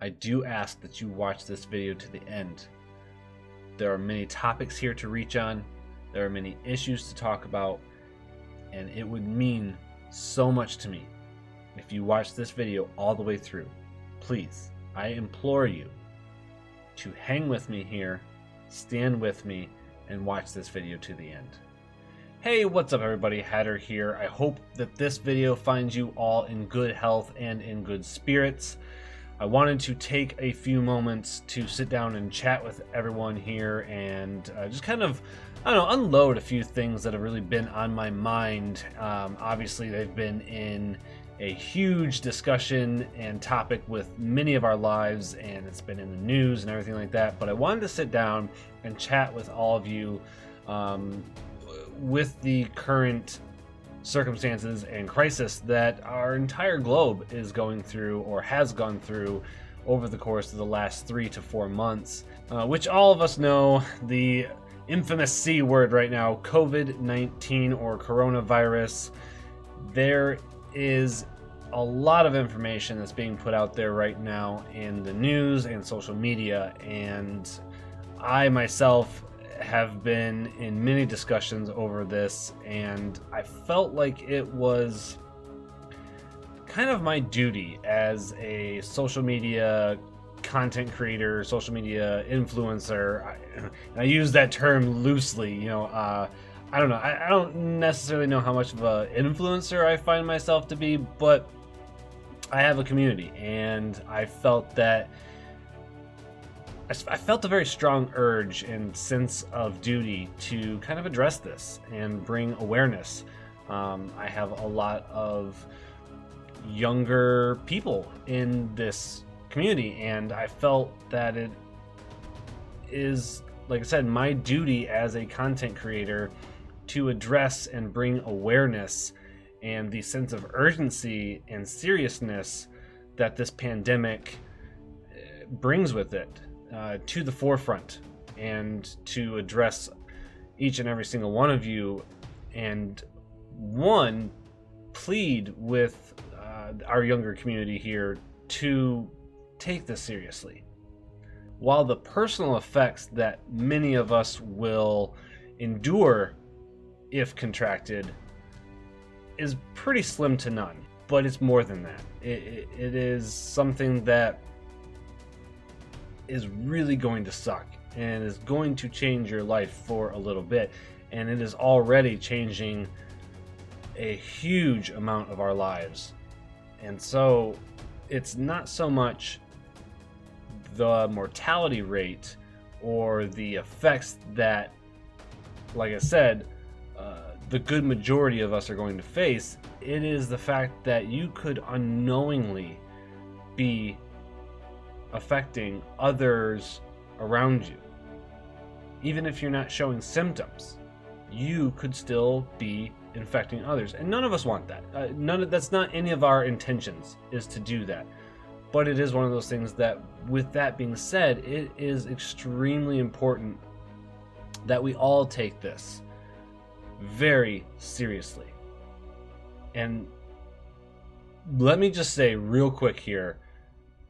I do ask that you watch this video to the end. There are many topics here to reach on, there are many issues to talk about, and it would mean so much to me if you watch this video all the way through. Please, I implore you to hang with me here, stand with me, and watch this video to the end. Hey, what's up everybody, Hatter here. I hope that this video finds you all in good health and in good spirits. I wanted to take a few moments to sit down and chat with everyone here and just kind of, unload a few things that have really been on my mind. Obviously, they've been in a huge discussion and topic with many of our lives, and it's been in the news and everything like that. But I wanted to sit down and chat with all of you with the current circumstances and crisis that our entire globe is going through or has gone through over the course of the last 3 to 4 months, which all of us know the infamous C word right now, COVID-19 or coronavirus. There is a lot of information that's being put out there right now in the news and social media, and I myself have been in many discussions over this, and I felt like it was kind of my duty as a social media content creator, social media influencer. I use that term loosely, I don't know. I don't necessarily know how much of an influencer I find myself to be, but I have a community, and I felt that I felt a very strong urge and sense of duty to kind of address this and bring awareness. I have a lot of younger people in this community, and I felt that it is, like I said, my duty as a content creator to address and bring awareness and the sense of urgency and seriousness that this pandemic brings with it to the forefront, and to address each and every single one of you, and plead with our younger community here to take this seriously. While the personal effects that many of us will endure if contracted is pretty slim to none, but it's more than that. It is something that is really going to suck and is going to change your life for a little bit, and it is already changing a huge amount of our lives. And so it's not so much the mortality rate or the effects that, like I said, the good majority of us are going to face. It is the fact that you could unknowingly be affecting others around you. Even if you're not showing symptoms, you could still be infecting others, and none of us want that. That's not any of our intentions, is to do that. But it is one of those things that, with that being said, it is extremely important that we all take this very seriously. And let me just say real quick here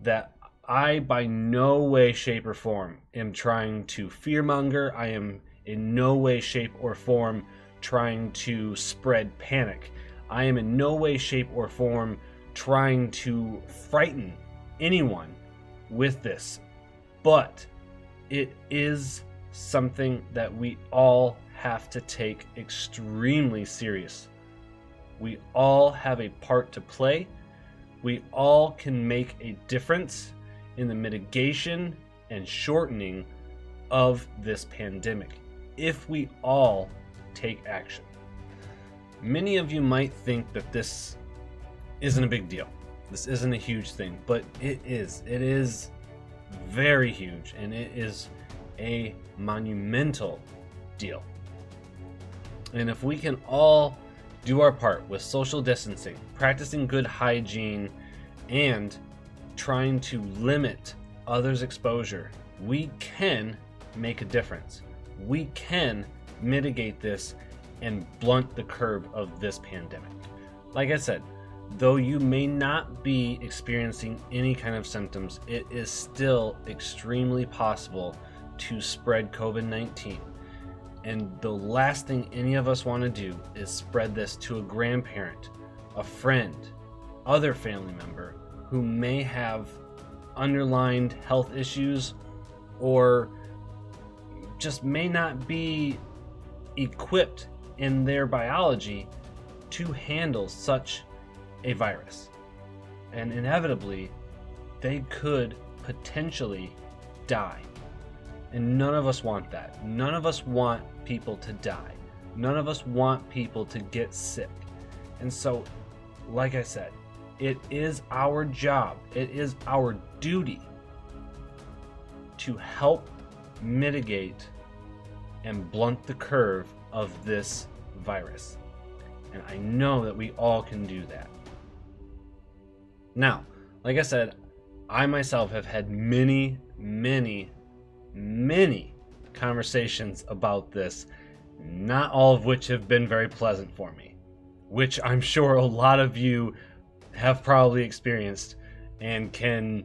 that I by no way, shape, or form am trying to fearmonger. I am in no way, shape, or form trying to spread panic. I am in no way, shape, or form trying to frighten anyone with this. But it is something that we all have to take extremely serious. We all have a part to play. We all can make a difference in the mitigation and shortening of this pandemic if we all take action. Many of you might think that this isn't a big deal. This isn't a huge thing, but it is. It is very huge, and it is a monumental deal. And if we can all do our part with social distancing, practicing good hygiene, and trying to limit others' exposure, we can make a difference. We can mitigate this and blunt the curve of this pandemic. Like I said, though you may not be experiencing any kind of symptoms, it is still extremely possible to spread COVID-19. And the last thing any of us want to do is spread this to a grandparent, a friend, other family member who may have underlying health issues or just may not be equipped in their biology to handle such a virus. And inevitably, they could potentially die. And none of us want that. None of us want people to die. None of us want people to get sick. And so, like I said, it is our job, it is our duty to help mitigate and blunt the curve of this virus. And I know that we all can do that. Now, like I said, I myself have had many conversations about this, not all of which have been very pleasant for me, which I'm sure a lot of you have probably experienced and can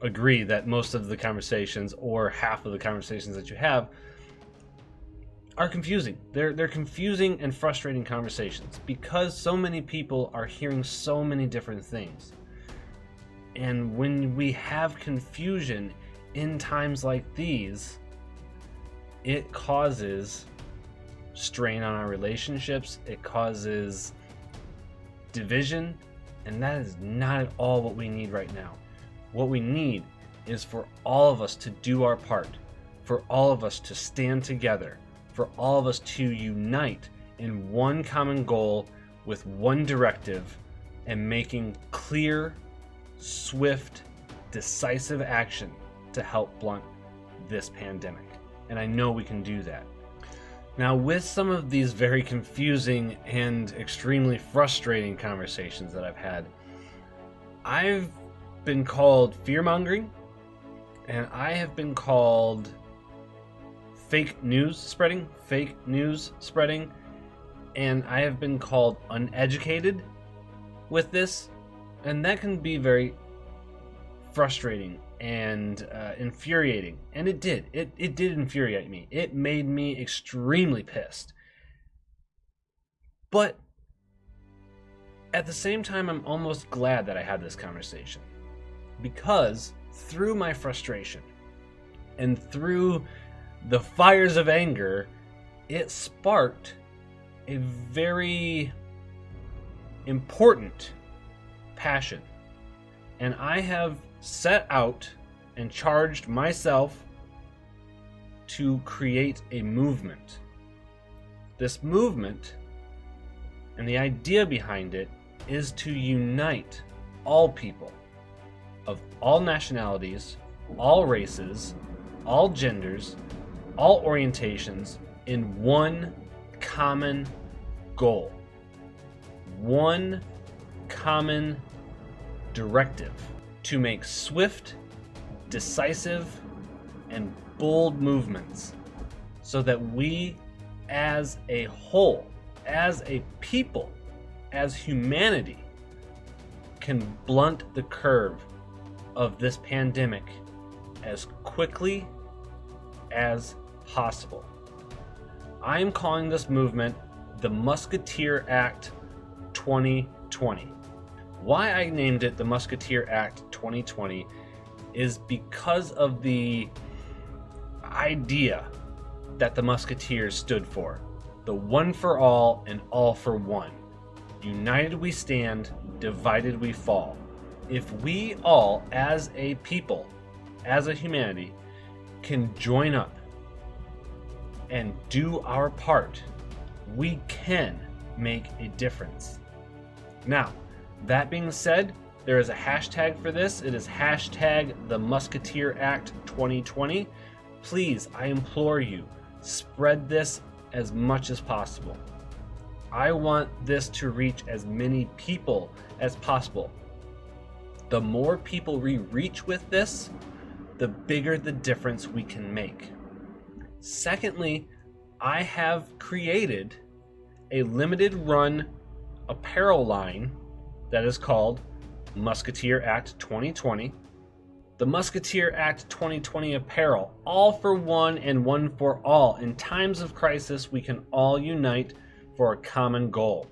agree that most of the conversations, or half of the conversations that you have, are confusing. They're confusing and frustrating conversations because so many people are hearing so many different things. And when we have confusion in times like these, it causes strain on our relationships, it causes division, and that is not at all what we need right now. What we need is for all of us to do our part, for all of us to stand together, for all of us to unite in one common goal with one directive and making clear, swift, decisive action to help blunt this pandemic. And I know we can do that. Now, with some of these very confusing and extremely frustrating conversations that I've had, I've been called fear-mongering, and I have been called fake news spreading, and I have been called uneducated with this, and that can be very frustrating and infuriating. And it did infuriate me. It made me extremely pissed. But at the same time, I'm almost glad that I had this conversation, because through my frustration and through the fires of anger, it sparked a very important passion. And I have set out and charged myself to create a movement. This movement, and the idea behind it, is to unite all people of all nationalities, all races, all genders, all orientations in one common goal, one common directive to make swift, decisive, and bold movements so that we as a whole, as a people, as humanity, can blunt the curve of this pandemic as quickly as possible. I am calling this movement the Musketeer Act 2020. Why I named it the Musketeer Act 2020 is because of the idea that the Musketeers stood for. The one for all and all for one. United we stand, divided we fall. If we all, as a people, as a humanity, can join up and do our part, we can make a difference. Now, that being said, there is a hashtag for this. It is hashtag the Musketeer Act 2020. Please, I implore you, spread this as much as possible. I want this to reach as many people as possible. The more people we reach with this, the bigger the difference we can make. Secondly, I have created a limited run apparel line that is called Musketeer Act 2020. The Musketeer Act 2020 apparel, all for one and one for all. In times of crisis, we can all unite for a common goal.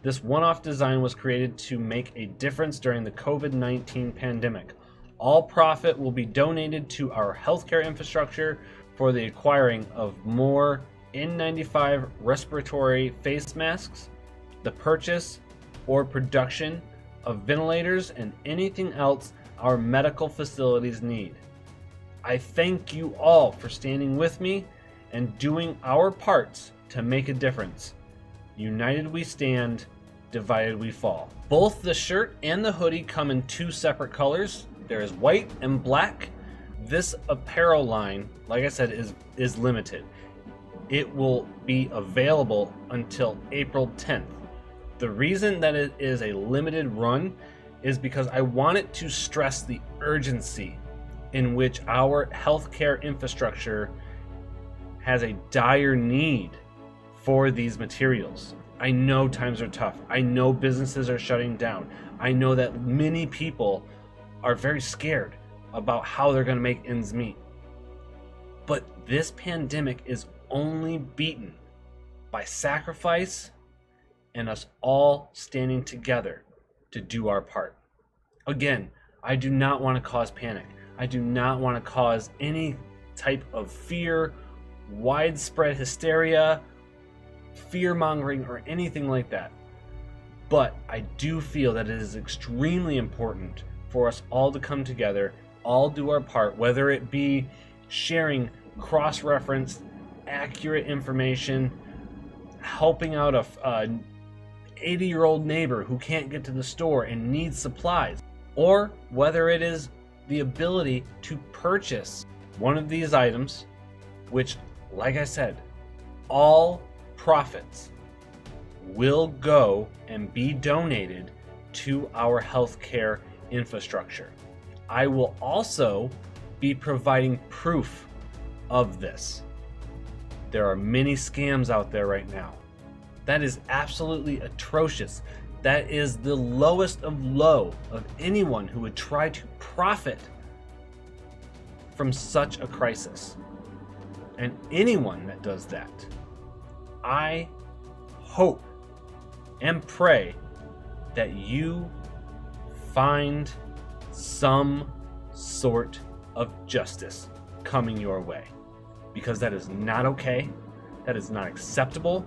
This one-off design was created to make a difference during the COVID-19 pandemic. All profit will be donated to our healthcare infrastructure for the acquiring of more N95 respiratory face masks, the purchase or production of ventilators, and anything else our medical facilities need. I thank you all for standing with me and doing our parts to make a difference. United we stand, divided we fall. Both the shirt and the hoodie come in two separate colors. There is white and black. This apparel line, like I said, is limited. It will be available until April 10th. The reason that it is a limited run is because I wanted to stress the urgency in which our healthcare infrastructure has a dire need for these materials. I know times are tough. I know businesses are shutting down. I know that many people are very scared about how they're going to make ends meet. But this pandemic is only beaten by sacrifice and us all standing together to do our part. Again, I do not want to cause panic. I do not want to cause any type of fear, widespread hysteria, fear-mongering, or anything like that. But I do feel that it is extremely important for us all to come together, all do our part, whether it be sharing cross-referenced, accurate information, helping out a 80-year-old neighbor who can't get to the store and needs supplies, or whether it is the ability to purchase one of these items, which, like I said, all profits will go and be donated to our healthcare infrastructure. I will also be providing proof of this. There are many scams out there right now. That is absolutely atrocious. That is the lowest of low of anyone who would try to profit from such a crisis. And anyone that does that, I hope and pray that you find some sort of justice coming your way, because that is not okay. That is not acceptable.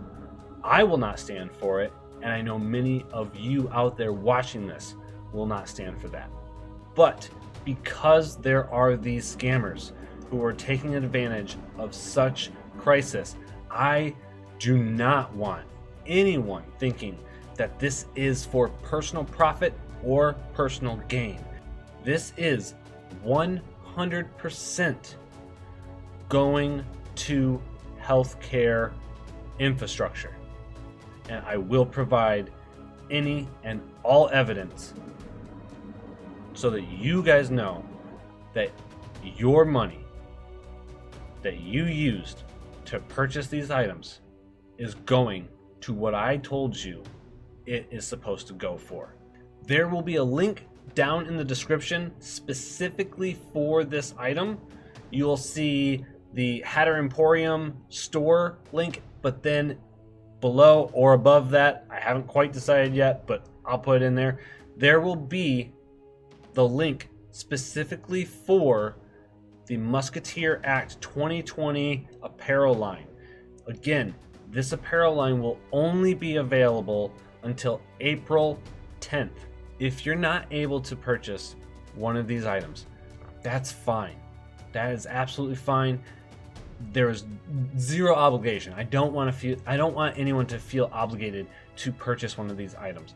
I will not stand for it, and I know many of you out there watching this will not stand for that. But because there are these scammers who are taking advantage of such crisis, I do not want anyone thinking that this is for personal profit or personal gain. This is 100% going to healthcare infrastructure. And I will provide any and all evidence so that you guys know that your money that you used to purchase these items is going to what I told you it is supposed to go for. There will be a link down in the description specifically for this item. You'll see the Hatter Emporium store link, but then below or above that, I haven't quite decided yet, but I'll put it in there. There will be the link specifically for the Musketeer Act 2020 apparel line. Again, this apparel line will only be available until April 10th. If you're not able to purchase one of these items, that's fine. That is absolutely fine. There is zero obligation. I don't want anyone to feel obligated to purchase one of these items.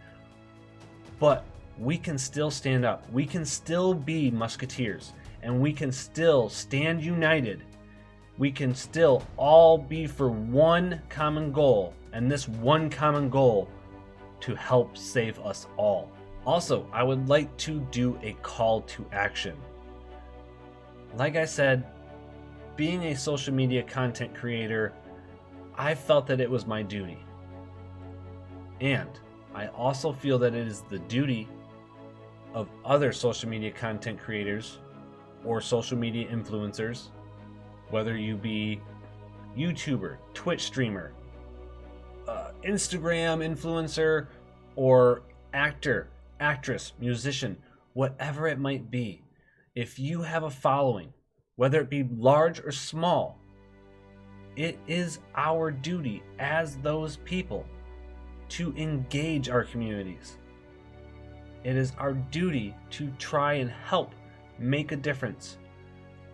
But we can still stand up. We can still be musketeers, and we can still stand united. We can still all be for one common goal, and this one common goal to help save us all. Also, I would like to do a call to action. Like I said, being a social media content creator, I felt that it was my duty. And I also feel that it is the duty of other social media content creators or social media influencers, whether you be YouTuber, Twitch streamer, Instagram influencer, or actor, actress, musician, whatever it might be. If you have a following, whether it be large or small, it is our duty as those people to engage our communities. It is our duty to try and help make a difference.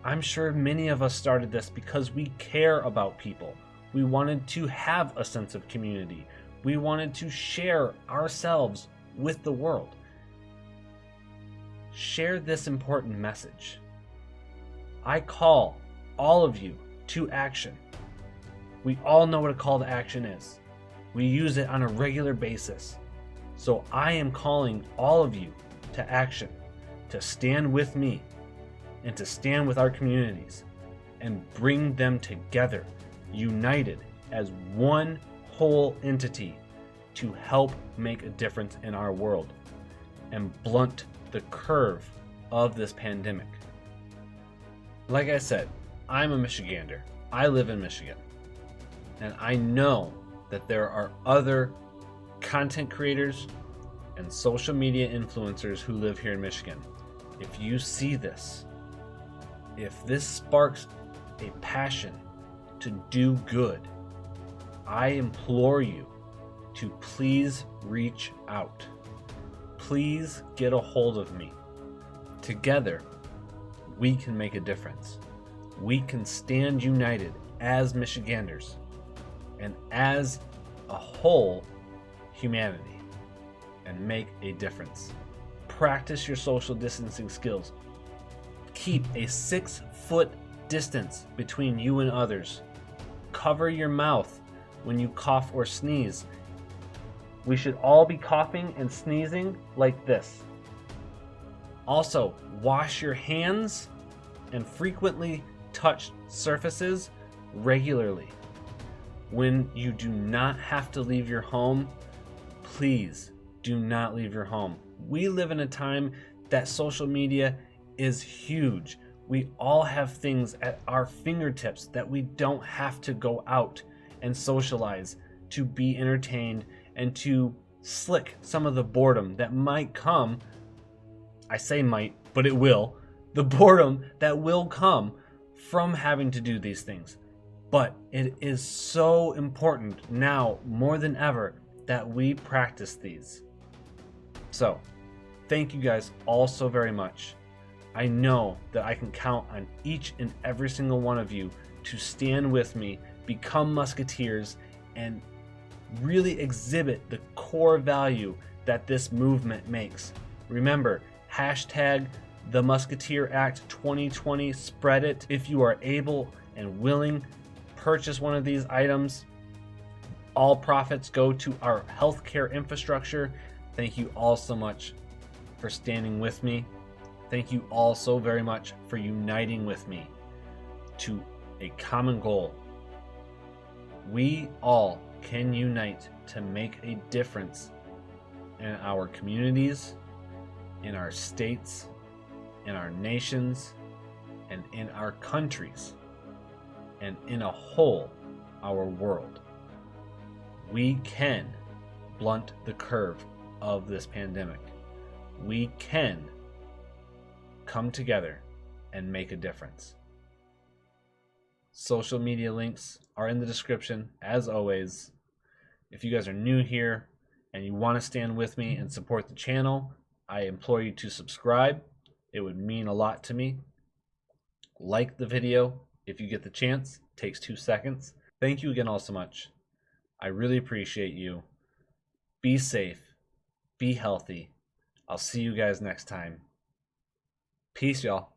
I'm sure many of us started this because we care about people. We wanted to have a sense of community. We wanted to share ourselves with the world. Share this important message. I call all of you to action. We all know what a call to action is. We use it on a regular basis. So I am calling all of you to action, to stand with me and to stand with our communities and bring them together, united as one whole entity to help make a difference in our world and blunt the curve of this pandemic. Like I said, I'm a Michigander. I live in Michigan. And I know that there are other content creators and social media influencers who live here in Michigan. If you see this, if this sparks a passion to do good, I implore you to please reach out. Please get a hold of me. Together, we can make a difference. We can stand united as Michiganders and as a whole humanity and make a difference. Practice your social distancing skills. Keep a 6-foot distance between you and others. Cover your mouth when you cough or sneeze. We should all be coughing and sneezing like this. Also, wash your hands and frequently touch surfaces regularly. When you do not have to leave your home, please do not leave your home. We live in a time that social media is huge. We all have things at our fingertips that we don't have to go out and socialize to be entertained and to slick some of the boredom that might come. I say might, but it will. The boredom that will come from having to do these things. But it is so important now more than ever that we practice these. So, thank you guys all so very much. I know that I can count on each and every single one of you to stand with me, become Musketeers, and really exhibit the core value that this movement makes. Remember, hashtag the Musketeer Act 2020, spread it. If you are able and willing, purchase one of these items. All profits go to our healthcare infrastructure. Thank you all so much for standing with me. Thank you all so very much for uniting with me to a common goal. We all can unite to make a difference in our communities, in our states, in our nations, and in our countries, and in a whole, our world. We can blunt the curve of this pandemic. We can come together and make a difference. Social media links are in the description, as always. If you guys are new here and you want to stand with me and support the channel, I implore you to subscribe. It would mean a lot to me. Like the video if you get the chance. It takes 2 seconds. Thank you again all so much. I really appreciate you. Be safe. Be healthy. I'll see you guys next time. Peace, y'all.